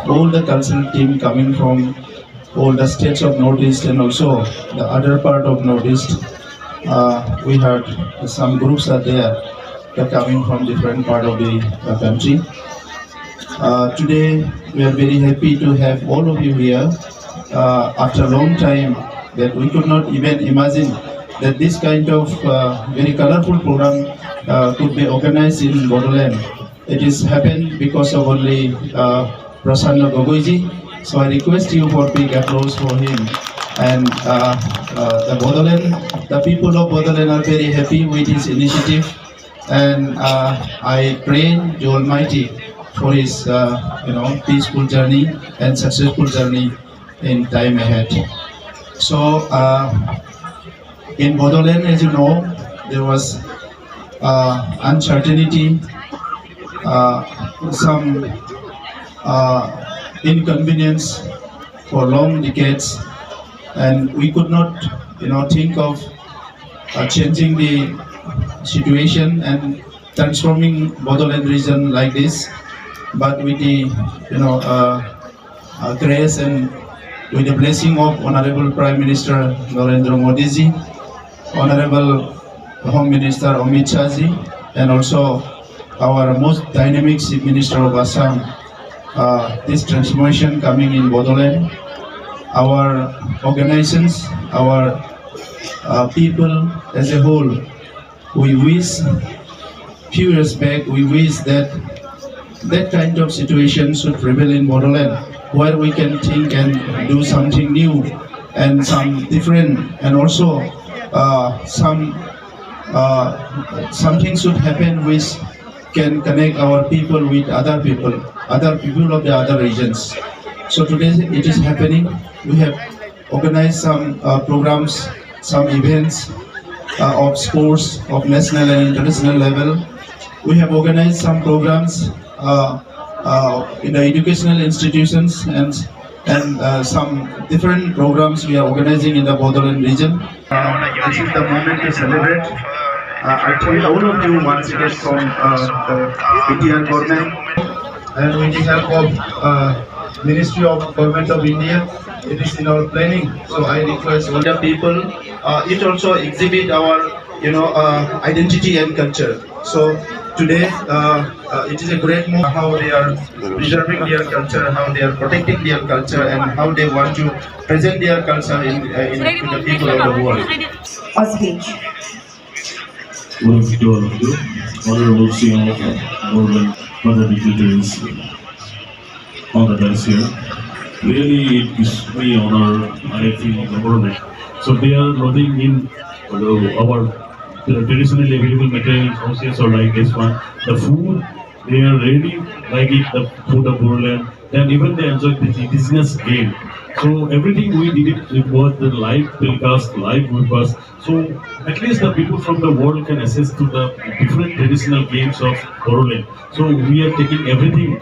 All the cultural team coming from all the states of Northeast and also the other part of Northeast. We heard some groups are there. They're coming from different part of the country. Today we are very happy to have all of you here. After a long time that we could not even imagine that this kind of very colorful program could be organized in Bodoland. It is happened because of only Prasanna Gogoiji. So I request you for big applause for him. And the Bodoland, the people of Bodoland are very happy with his initiative. And I pray the Almighty for his peaceful journey and successful journey in time ahead. So in Bodoland, as you know, there was uncertainty, some inconvenience for long decades, and we could not, think of changing the situation and transforming Bodoland region like this. But with the, grace and with the blessing of Honorable Prime Minister Narendra Modi ji, Honorable Home Minister Amit Shah ji, and also our most dynamic Chief Minister of Assam, this transformation coming in Bodoland, our organizations, our people as a whole, we wish, few years back, we wish that that kind of situation should prevail in Bodoland, where we can think and do something new and some different, and also something should happen which can connect our people with other people of the other regions. So today it is happening. We have organized some programs, some events of sports of national and international level. We have organized some programs in the educational institutions and some different programs we are organizing in the Bodoland region. This is the moment to celebrate. I thank all of you once again from the Indian government and with the help of Ministry of Government of India. It is in our planning. So I request all the people. It also exhibit our identity and culture. So today it is a great move how they are preserving their culture, how they are protecting their culture, and how they want to present their culture in to the people of the world. On speech. Welcome to all of you. Honorable CM of Bodoland, other dignitaries on the dais here. Really, it gives me honor. I feel honored. So they are loading in our traditionally available materials, houses or like this one. The food, they are really like it, the food of Bodoland. Then even they enjoy the business game. So everything we did it was the live telecast, live with us. So at least the people from the world can access to the different traditional games of Bodoland. So we are taking everything,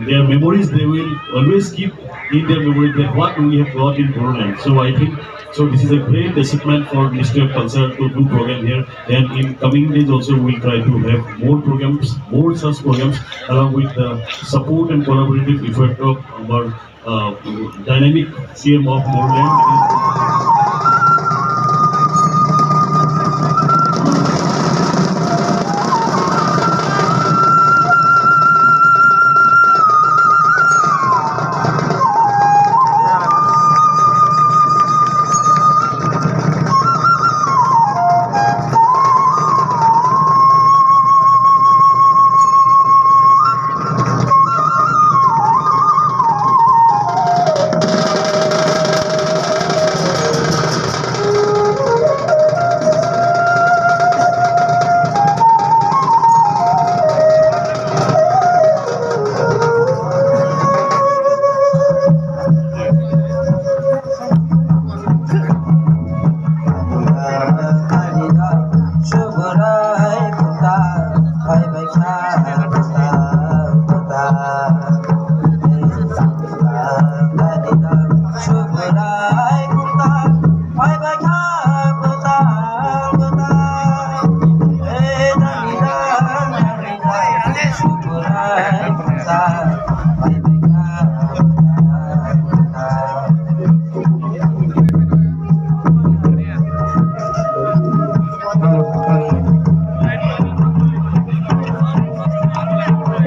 their memories, they will always keep in their memory that what we have got in Bodoland. So I think, so this is a great achievement for Ministry of Culture to do program here. And in coming days also we will try to have more programs, more such programs along with the support and collaborative effort of our dynamic CM of Bodoland.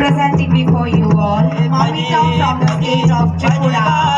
Presenting before you all, Mamita from the state of Tripura.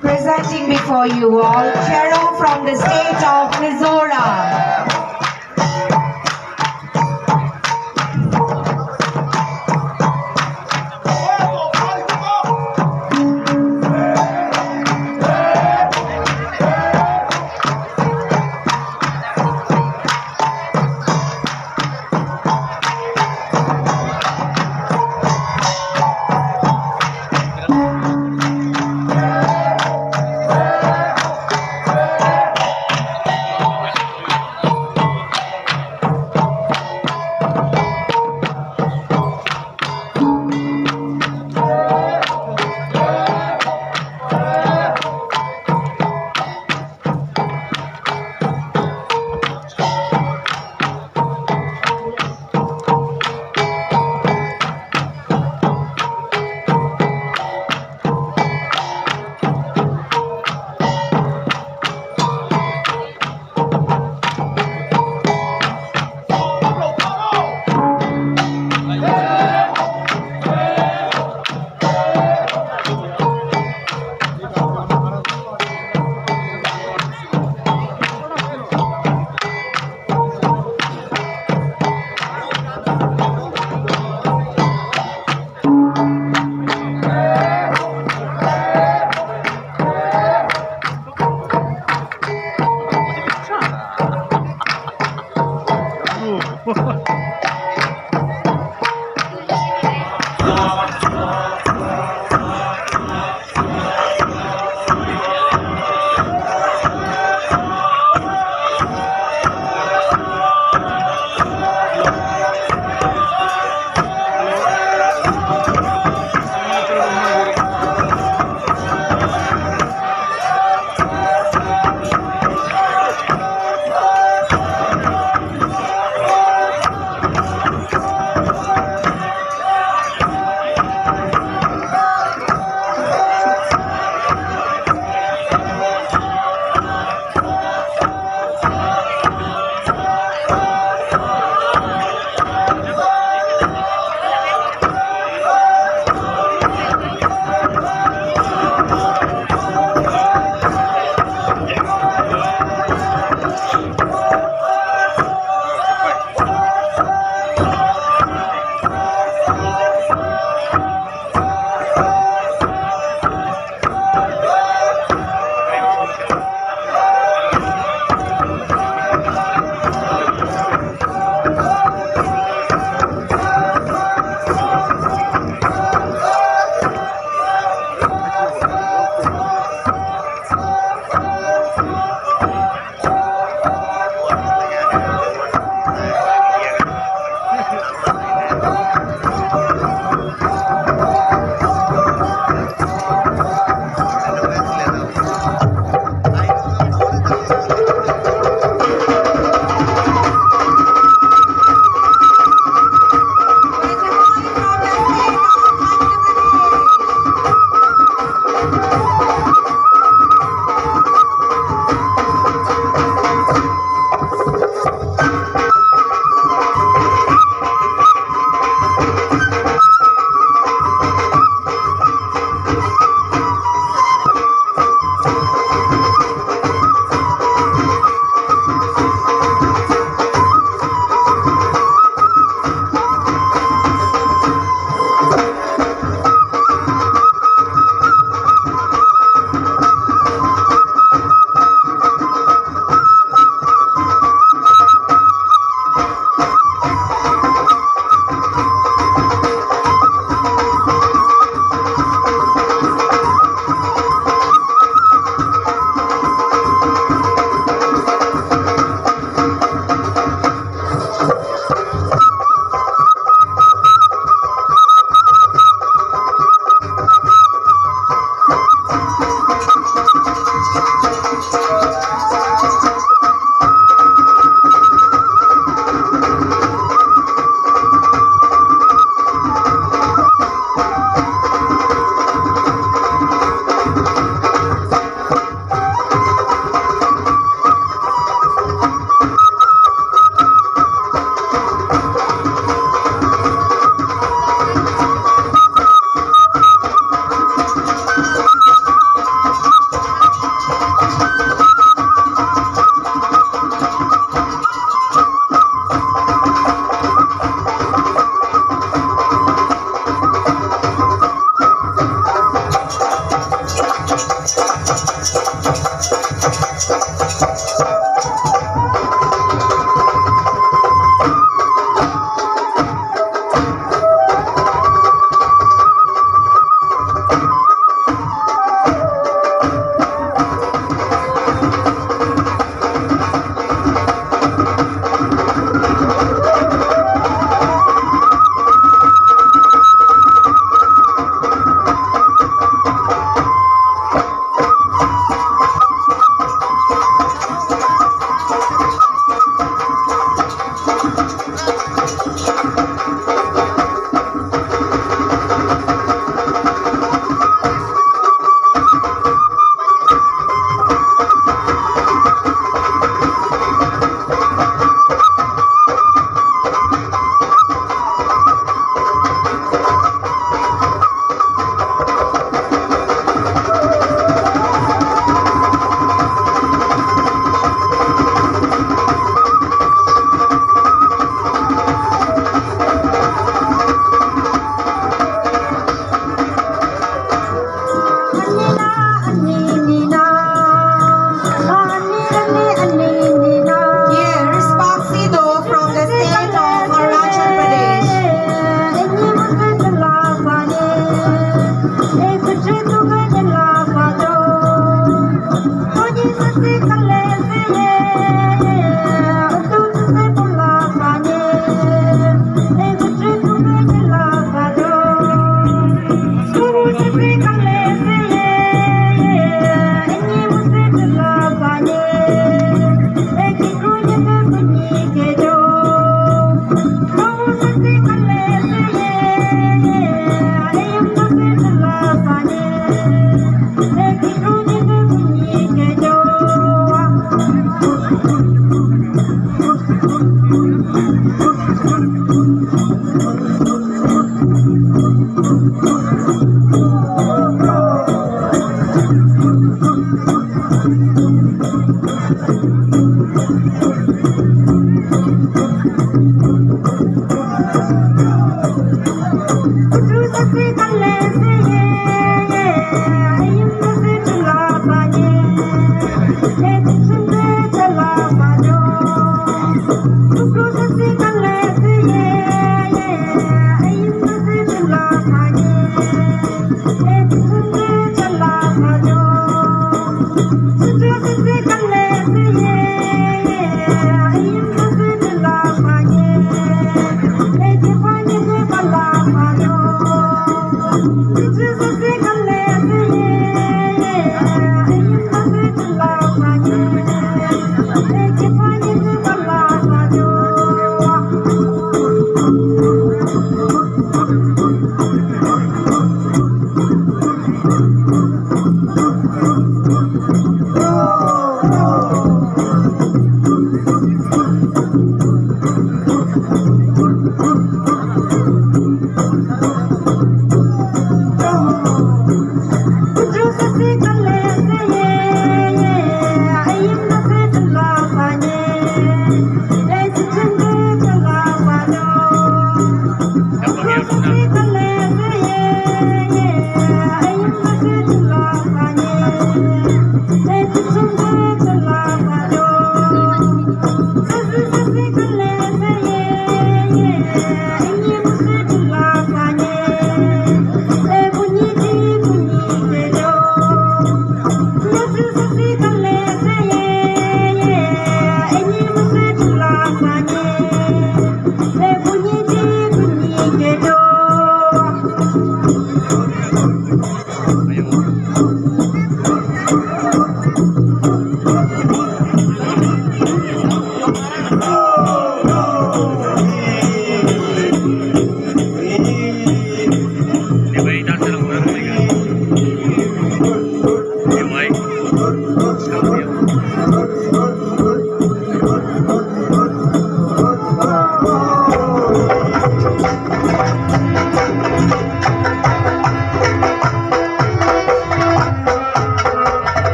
Presenting before you all, Cheryl from the state of Mizoram.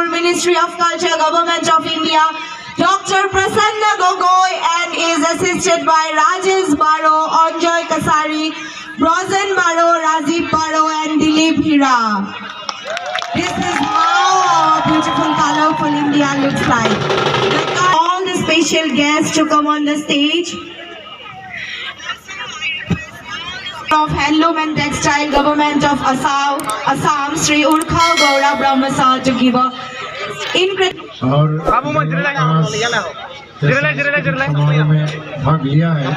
Ministry of Culture, Government of India, Dr. Prasanna Gogoi, and is assisted by Rajesh Baro, Anjoy Kasari, Brozen Baro, Rajiv Baro, and Dilip Hira. This is how our beautiful, colorful India looks like. All the special guests to come on the stage. Of Handloom and Textile, Government of Assam, Sri Urkha Gaura Brahmasar to give a incredible. और समारोह में भाग लिया है।